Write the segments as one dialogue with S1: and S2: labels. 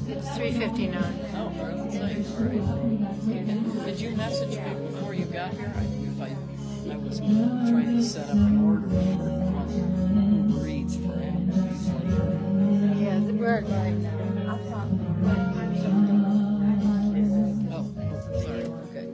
S1: It's 3:59.
S2: Oh, for heaven's sake, all right. Did you message me before you got here? I was trying to set up an order on Uber Eats for Applebee's later.
S1: Yeah, we're live now.
S2: Oh, sorry, okay.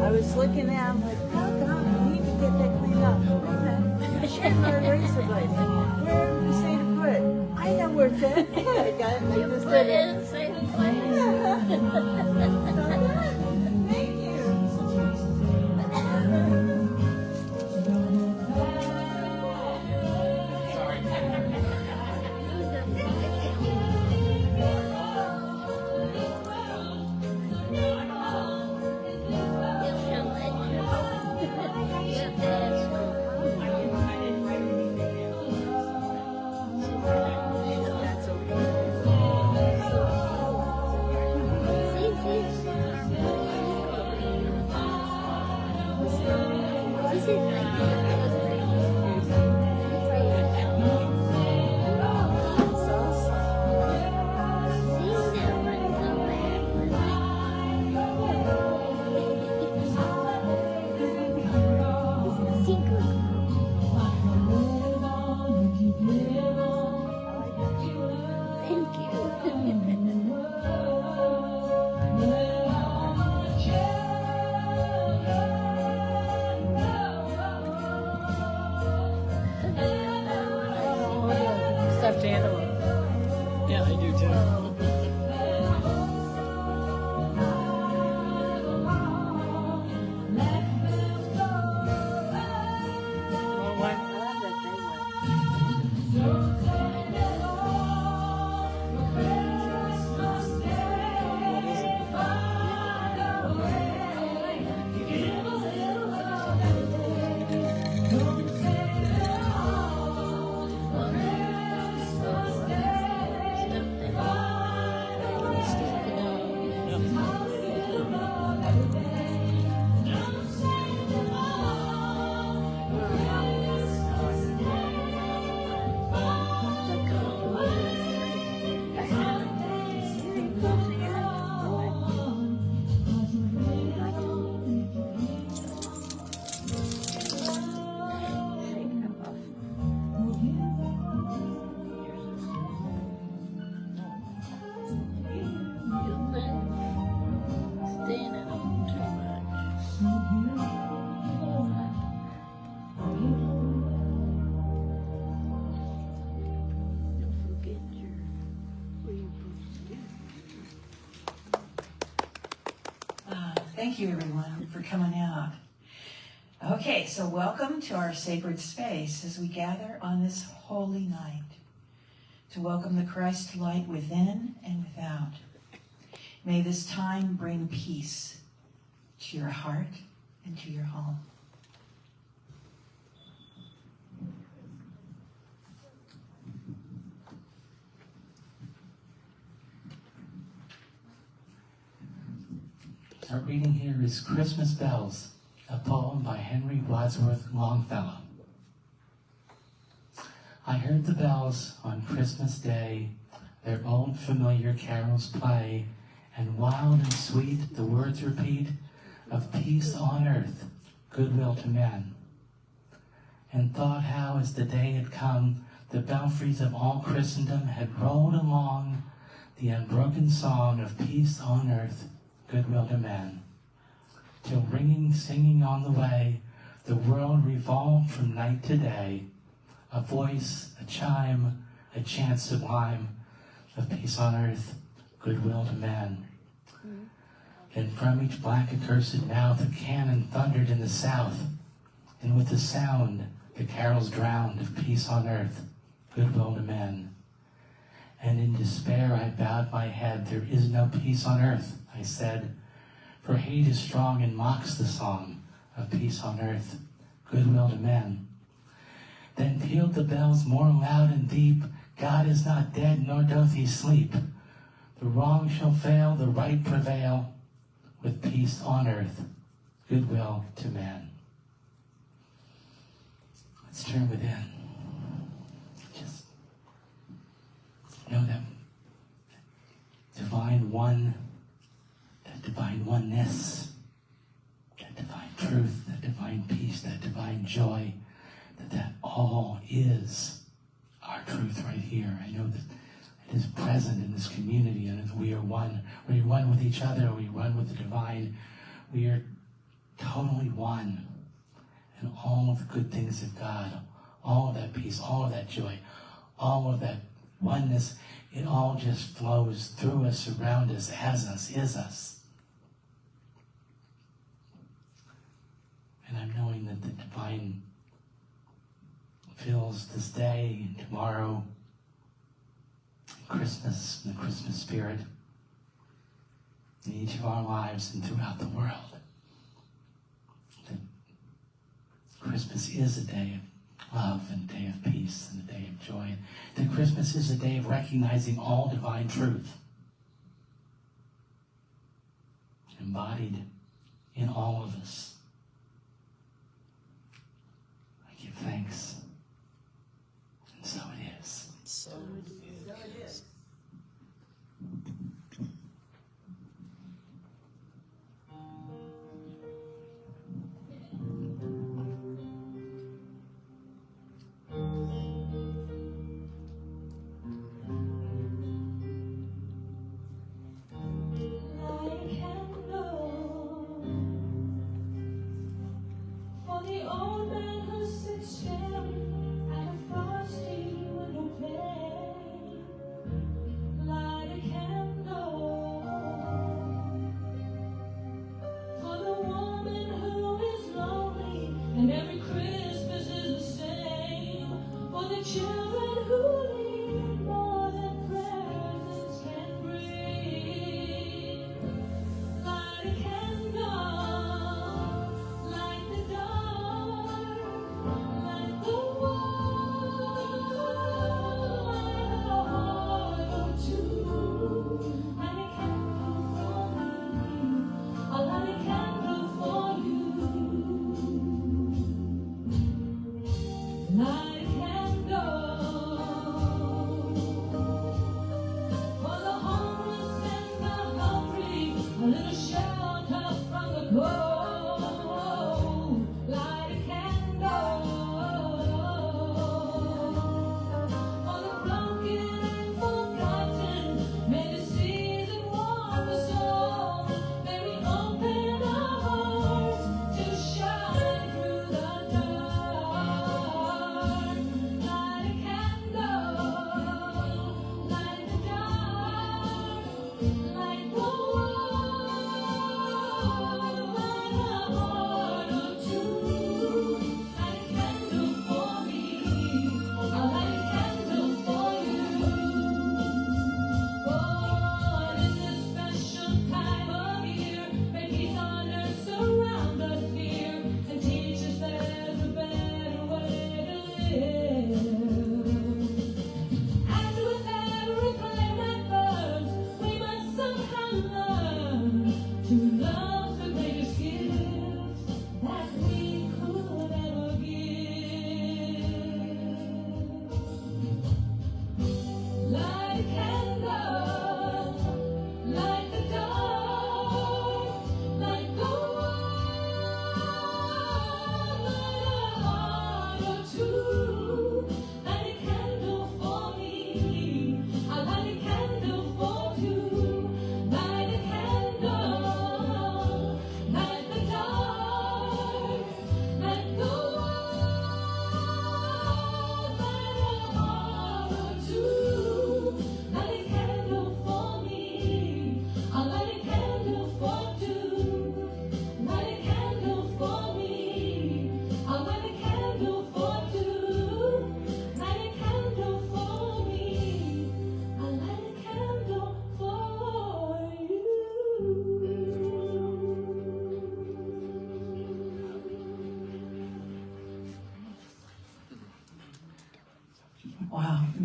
S3: I was looking at him like, how come I need to get that cleaned up? I shared my razor blade. Where do you say to put it? I know where it's at. I got it. I just did it. Thank you.
S1: Stuffed animal.
S2: Yeah, I do too.
S3: Thank you, everyone, for coming out. Okay, so welcome to our sacred space as we gather on this holy night to welcome the Christ light within and without. May this time bring peace to your heart and to your home.
S4: Our reading here is Christmas Bells, a poem by Henry Wadsworth Longfellow. I heard the bells on Christmas Day, their old familiar carols play, and wild and sweet the words repeat, of peace on earth, goodwill to men. And thought how, as the day had come, the belfries of all Christendom had rolled along the unbroken song of peace on earth, goodwill to men. Till ringing, singing on the way, the world revolved from night to day, a voice, a chime, a chant sublime of peace on earth, goodwill to men. Then from each black accursed mouth a cannon thundered in the south, and with the sound the carols drowned of peace on earth, goodwill to men. And in despair I bowed my head, there is no peace on earth, I said, for hate is strong and mocks the song of peace on earth, goodwill to men. Then pealed the bells more loud and deep, God is not dead, nor doth he sleep. The wrong shall fail, the right prevail, with peace on earth, goodwill to men. Let's turn within. Just know that divine one, that divine oneness, that divine truth, that divine peace, that divine joy, that all is our truth right here. I know that it is present in this community, and that we are one. We are one with each other. We are one with the divine. We are totally one. And all of the good things of God, all of that peace, all of that joy, all of that oneness, it all just flows through us, around us, as us, is us. And I'm knowing that the divine fills this day and tomorrow, Christmas, and the Christmas spirit in each of our lives and throughout the world. That Christmas is a day of love and a day of peace and a day of joy. That Christmas is a day of recognizing all divine truth embodied in all of us. I give thanks. And so it is.
S2: So it is.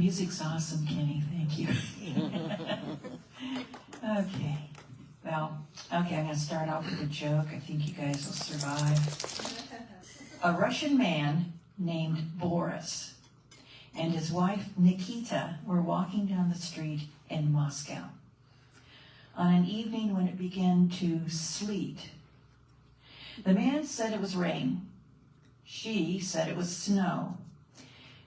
S3: music's awesome, Kenny. Thank you. Okay. Well, okay, I'm going to start off with a joke. I think you guys will survive. A Russian man named Boris and his wife Nikita were walking down the street in Moscow on an evening when it began to sleet. The man said it was rain. She said it was snow.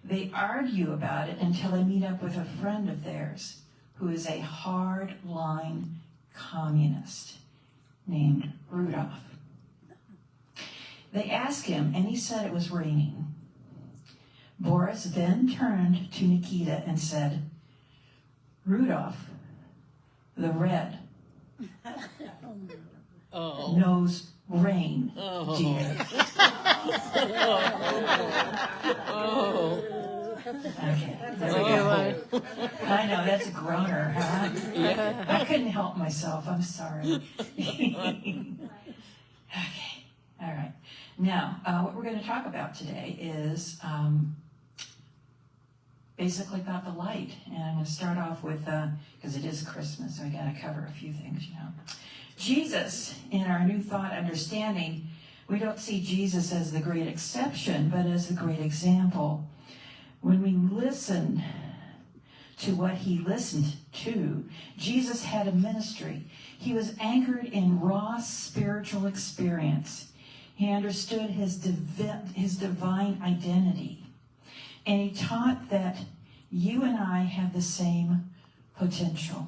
S3: They argue about it until they meet up with a friend of theirs who is a hard-line communist named Rudolph. They asked him, and he said it was raining. Boris then turned to Nikita and said, Rudolph, the red, knows rain, dear. Okay, there we go. I know, that's a groaner, huh?
S2: Yeah.
S3: I couldn't help myself, I'm sorry. Okay, all right. Now, what we're going to talk about today is basically about the light. And I'm going to start off with, because it is Christmas, so we got to cover a few things, you know. Jesus, in our New Thought understanding, we don't see Jesus as the great exception, but as the great example. When we listen to what he listened to, Jesus had a ministry. He was anchored in raw spiritual experience. He understood his divine identity. And he taught that you and I have the same potential,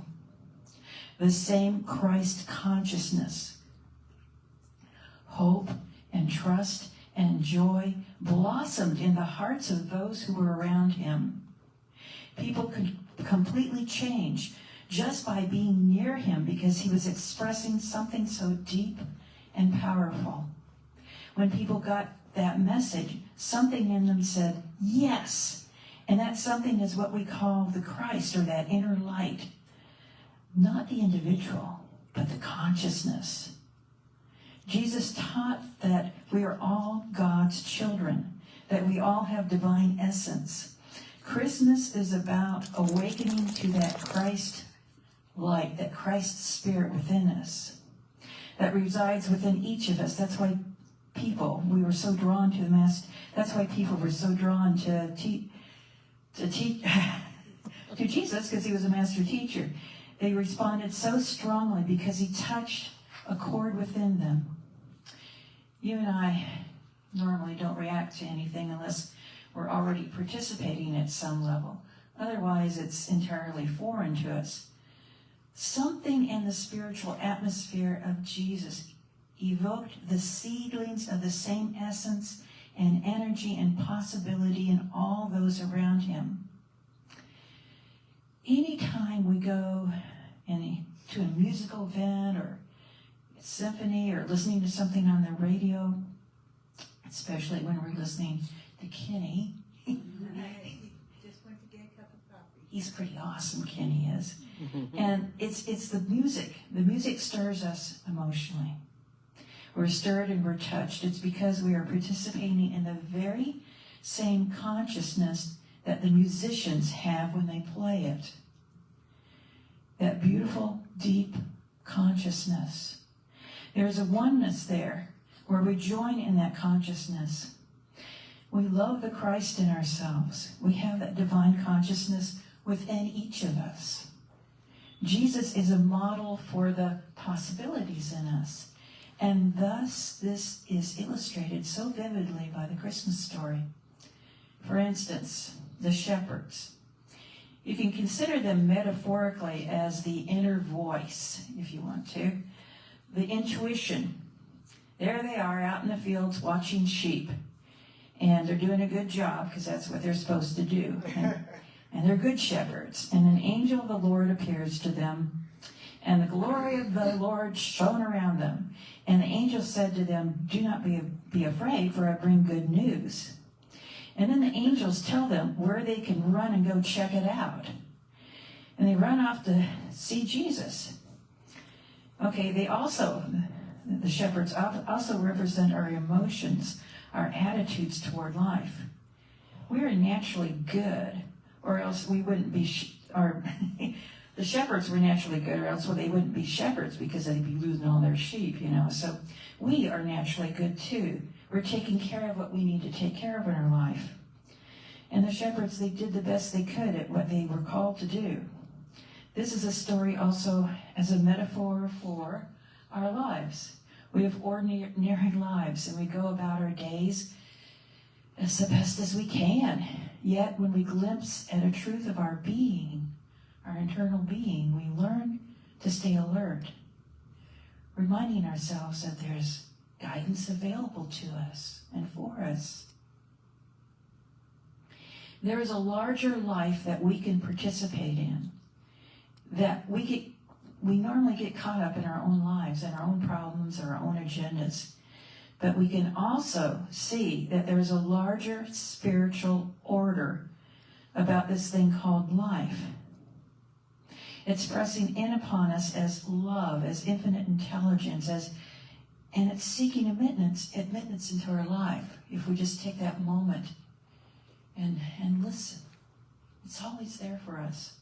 S3: the same Christ consciousness. Hope and trust and joy blossomed in the hearts of those who were around him. People could completely change just by being near him because he was expressing something so deep and powerful. When people got that message, something in them said, yes. And that something is what we call the Christ, or that inner light. Not the individual, but the consciousness. Jesus taught that we are all God's children, that we all have divine essence. Christmas is about awakening to that Christ light, that Christ spirit within us, that resides within each of us. That's why we were so drawn to the Master. That's why people were so drawn to Jesus, because he was a master teacher. They responded so strongly because he touched a chord within them. You and I normally don't react to anything unless we're already participating at some level. Otherwise, it's entirely foreign to us. Something in the spiritual atmosphere of Jesus evoked the seedlings of the same essence and energy and possibility in all those around him. Anytime we go to a musical event or a symphony or listening to something on the radio, especially when we're listening to Kenny,
S5: Just went to get a cup of coffee.
S3: he's pretty awesome, Kenny is. And it's the music. The music stirs us emotionally. We're stirred and we're touched. It's because we are participating in the very same consciousness that the musicians have when they play it. That beautiful, deep consciousness. There's a oneness there where we join in that consciousness. We love the Christ in ourselves. We have that divine consciousness within each of us. Jesus is a model for the possibilities in us. And thus, this is illustrated so vividly by the Christmas story. For instance, the shepherds. You can consider them metaphorically as the inner voice, if you want to. The intuition. There they are out in the fields watching sheep. And they're doing a good job because that's what they're supposed to do. And they're good shepherds. And an angel of the Lord appears to them. And the glory of the Lord shone around them. And the angel said to them, do not be afraid, for I bring good news. And then the angels tell them where they can run and go check it out. And they run off to see Jesus. Okay, the shepherds also represent our emotions, our attitudes toward life. We are naturally good, or else we wouldn't be, the shepherds were naturally good, or else they wouldn't be shepherds because they'd be losing all their sheep, So we are naturally good too. We're taking care of what we need to take care of in our life. And the shepherds, they did the best they could at what they were called to do. This is a story also as a metaphor for our lives. We have ordinary lives, and we go about our days as the best as we can. Yet when we glimpse at a truth of our being, our internal being, we learn to stay alert, reminding ourselves that there's guidance available to us and for us. There is a larger life that we can participate in, that we normally get caught up in our own lives and our own problems, our own agendas. But we can also see that there's a larger spiritual order about this thing called life. It's pressing in upon us as love, as infinite intelligence, and it's seeking admittance into our life. If we just take that moment and listen, it's always there for us.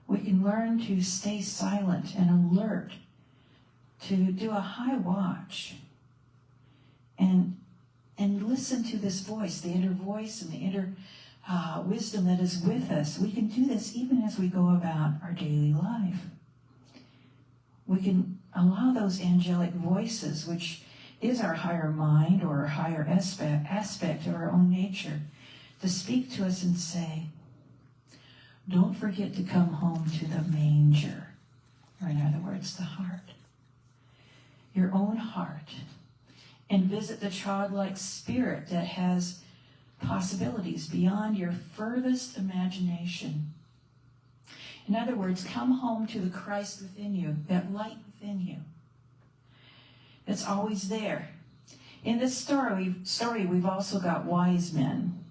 S3: We can learn to stay silent and alert, to do a high watch, and listen to this voice, the inner voice and the inner wisdom that is with us. We can do this even as we go about our daily life. We can allow those angelic voices, which is our higher mind or our higher aspect of our own nature, to speak to us and say, don't forget to come home to the manger, or in other words, the heart, your own heart, and visit the childlike spirit that has possibilities beyond your furthest imagination. In other words, come home to the Christ within you, that light within you. It's always there. In this story, we've also got wise men.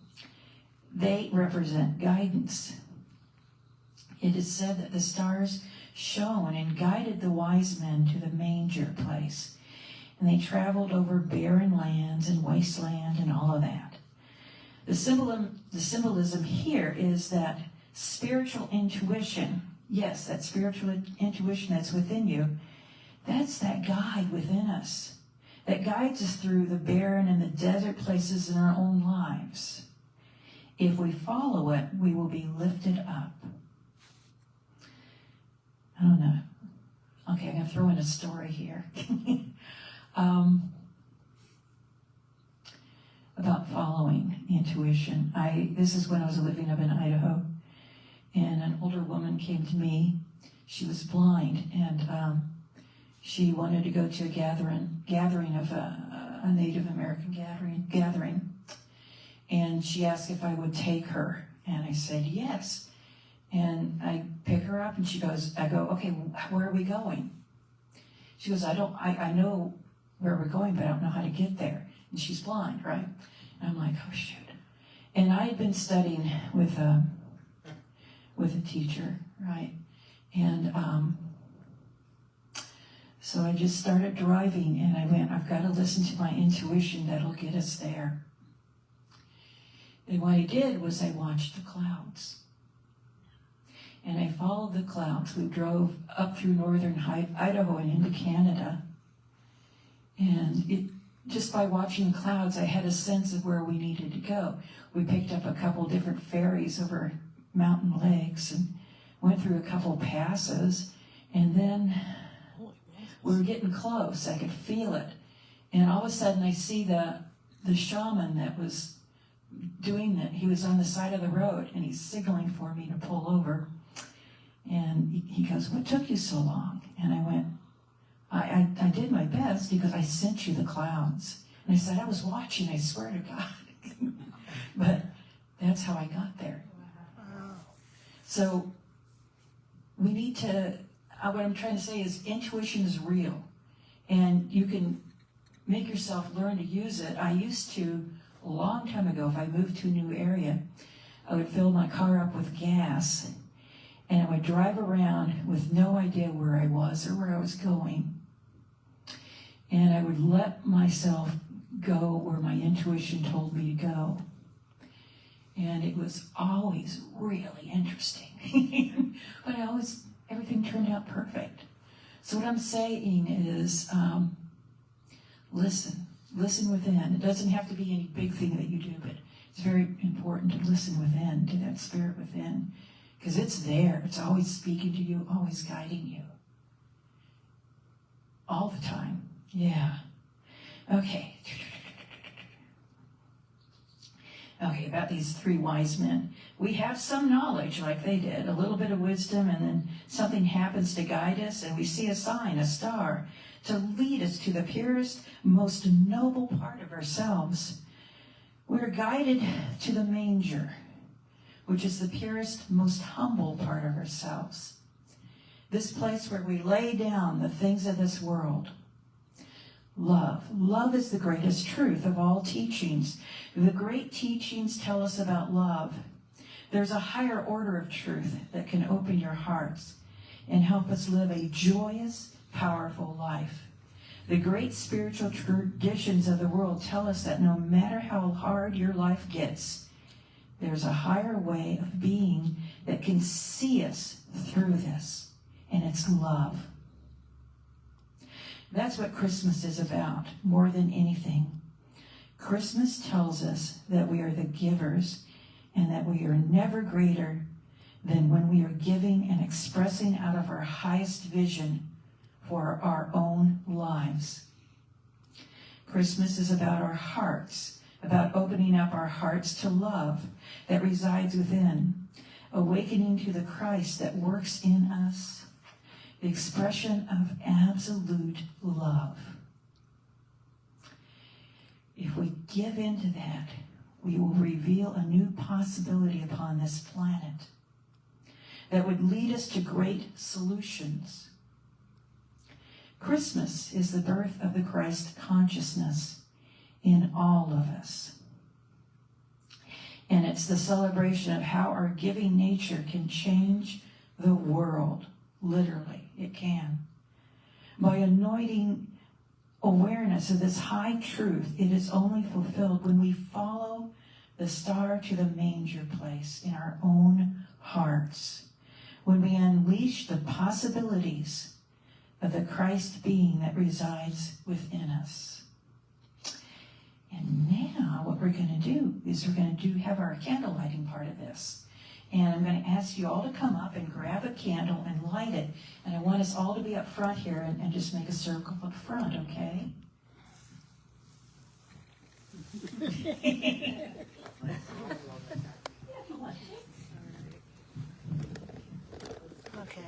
S3: They represent guidance. It is said that the stars shone and guided the wise men to the manger place. And they traveled over barren lands and wasteland and all of that. The symbolism here is that spiritual intuition, yes, that spiritual intuition that's within you, that's that guide within us that guides us through the barren and the desert places in our own lives. If we follow it, we will be lifted up. I don't know. Okay, I'm going to throw in a story here. About following intuition. This is when I was living up in Idaho, and an older woman came to me. She was blind, and she wanted to go to a gathering of a Native American gathering, and she asked if I would take her, and I said yes. And I pick her up, and I go, okay, where are we going? She goes, I know where we're going, but I don't know how to get there. And she's blind, right? And I'm like, oh shoot. And I had been studying with a teacher, right? And so I just started driving, and I went, I've got to listen to my intuition that'll get us there. And what I did was I watched the clouds. And I followed the clouds. We drove up through northern Idaho and into Canada. And just by watching the clouds, I had a sense of where we needed to go. We picked up a couple different ferries over mountain lakes and went through a couple passes. And then we were getting close. I could feel it. And all of a sudden, I see the shaman that was doing it. He was on the side of the road, and he's signaling for me to pull over. And he goes, what took you so long? And I went, I did my best. He goes, I sent you the clouds. And I said, I was watching, I swear to God. But that's how I got there. So we need to, what I'm trying to say is intuition is real. And you can make yourself learn to use it. I used to, a long time ago, if I moved to a new area, I would fill my car up with gas, and I would drive around with no idea where I was or where I was going. And I would let myself go where my intuition told me to go. And it was always really interesting. But everything turned out perfect. So what I'm saying is, listen within. It doesn't have to be any big thing that you do, but it's very important to listen within, to that spirit within, because it's there. It's always speaking to you, always guiding you. All the time. Yeah. Okay. Okay, about these three wise men. We have some knowledge like they did, a little bit of wisdom, and then something happens to guide us, and we see a sign, a star, to lead us to the purest, most noble part of ourselves. We're guided to the manger, which is the purest, most humble part of ourselves. This place where we lay down the things of this world. Love. Love is the greatest truth of all teachings. The great teachings tell us about love. There's a higher order of truth that can open your hearts and help us live a joyous, powerful life. The great spiritual traditions of the world tell us that no matter how hard your life gets, there's a higher way of being that can see us through this, and it's love. That's what Christmas is about, more than anything. Christmas tells us that we are the givers and that we are never greater than when we are giving and expressing out of our highest vision for our own lives. Christmas is about our hearts, about opening up our hearts to love that resides within, awakening to the Christ that works in us, the expression of absolute love. If we give into that, we will reveal a new possibility upon this planet that would lead us to great solutions. Christmas is the birth of the Christ consciousness in all of us. And it's the celebration of how our giving nature can change the world. Literally, it can. By anointing awareness of this high truth, it is only fulfilled when we follow the star to the manger place in our own hearts. When we unleash the possibilities of the Christ being that resides within us. And now what we're going to do is we're going to have our candle lighting part of this. And I'm going to ask you all to come up and grab a candle and light it. And I want us all to be up front here and just make a circle up front, okay?
S1: Okay.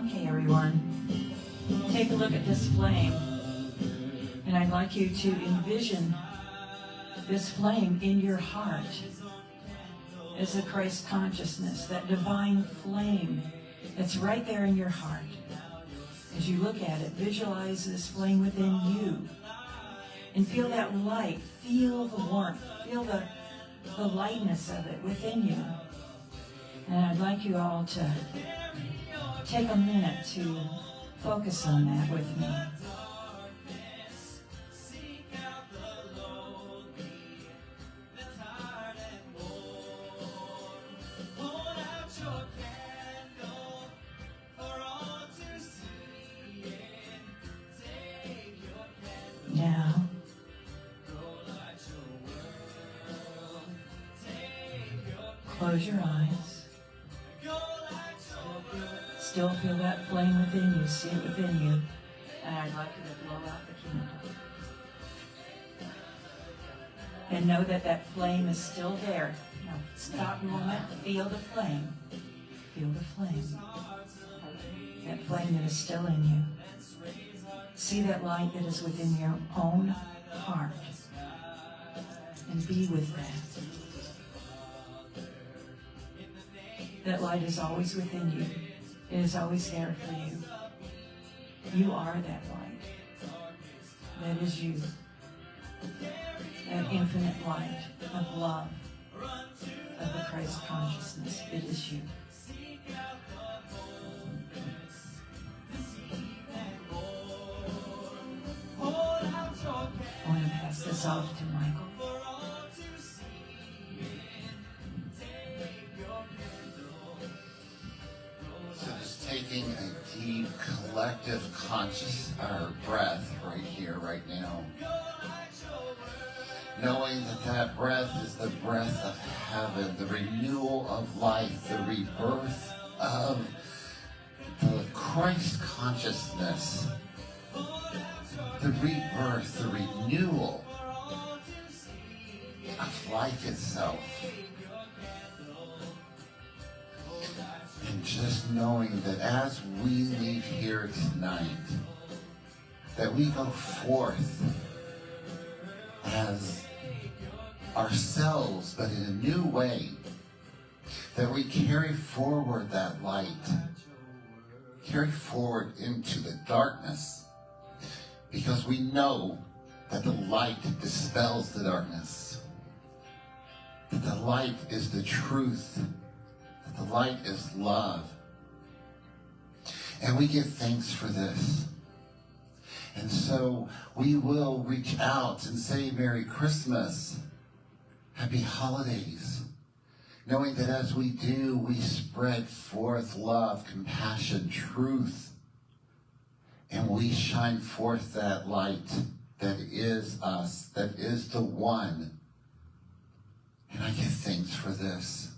S1: Okay, everyone. Take a look at this flame. And I'd like you to envision this flame in your heart as the Christ consciousness, that divine flame that's right there in your heart. As you look at it, visualize this flame within you. And feel that light, feel the warmth, feel the lightness of it within you. And I'd like you all to take a minute to focus on that with me. Now, close your eyes. Still feel that flame within you. See it within you. And I'd like you to blow out the candle. And know that that flame is still there. Now, stop a moment. Feel the flame. Feel the flame. That flame that is still in you. See that light that is within your own heart. And be with that. That light is always within you. It is always there for you. You are that light. That is you. That infinite light of love, of the Christ consciousness. It is you. I want to pass this off to Michael.
S6: So just taking a deep collective conscious breath right here, right now. Knowing that that breath is the breath of heaven, the renewal of life, the rebirth of the Christ consciousness, the rebirth, the renewal of life itself. And just knowing that as we leave here tonight, that we go forth as ourselves, but in a new way, that we carry forward that light, carry forward into the darkness, because we know that the light dispels the darkness, that the light is the truth, that the light is love. And we give thanks for this. And so we will reach out and say Merry Christmas, Happy Holidays, knowing that as we do, we spread forth love, compassion, truth, and we shine forth that light that is us, that is the one. And I give thanks for this.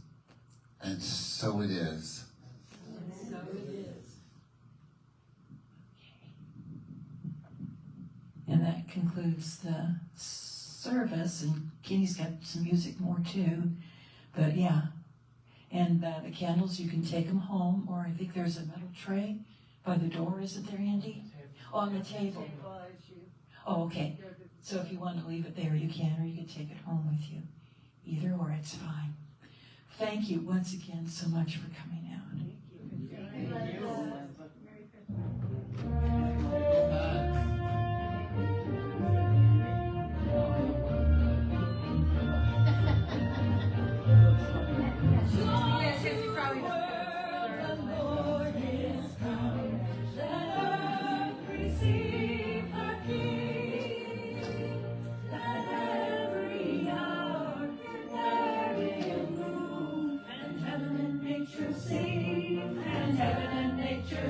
S6: And so it is.
S1: So it is. And that concludes the service. And Kenny's got some music more too. But yeah. And the candles, you can take them home, or I think there's a metal tray by the door, isn't there, Andy? Oh, on the table. Oh, okay. So if you want to leave it there, you can, or you can take it home with you. Either or, it's fine. Thank you once again so much for coming out.
S7: Sing, and heaven and nature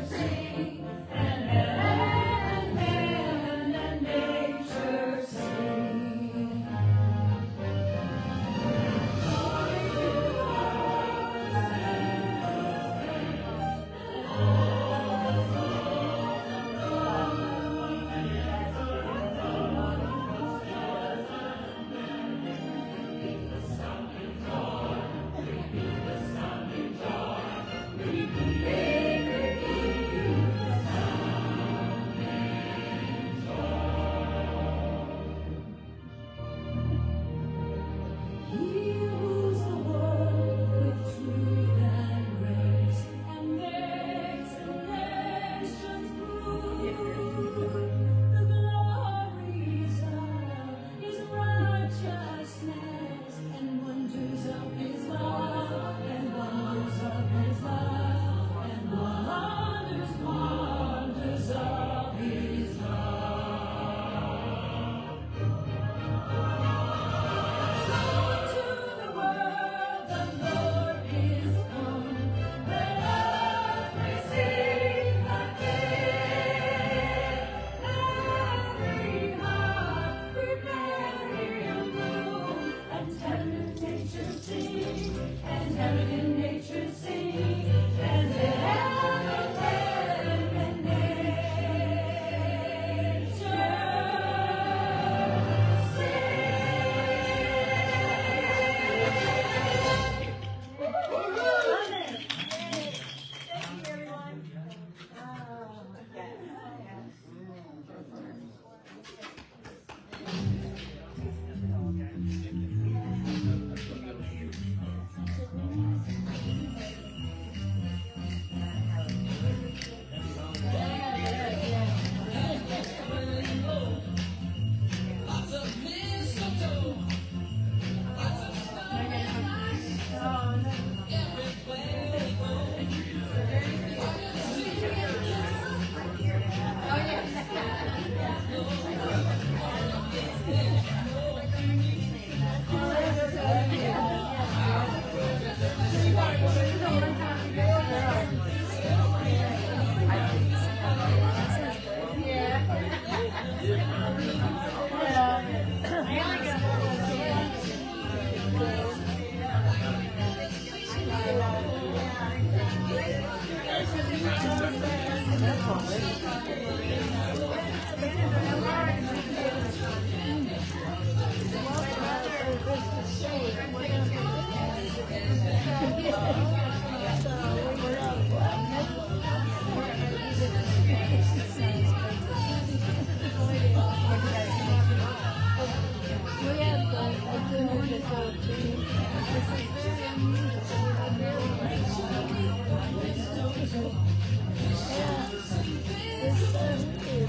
S6: A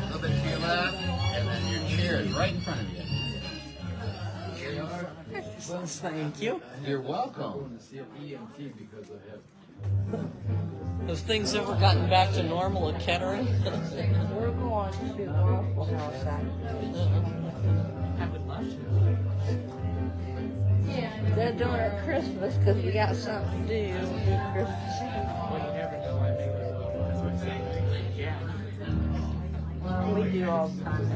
S6: little bit to your left, and then your chair is right in front of you. Here you are.
S2: Thank you.
S6: You're welcome.
S2: Have things ever gotten back to normal at Kettering?
S7: We're going to the Waffle House actually. They're doing it at Christmas because we got something to do. We'll do Christmas. Well, we do all the time.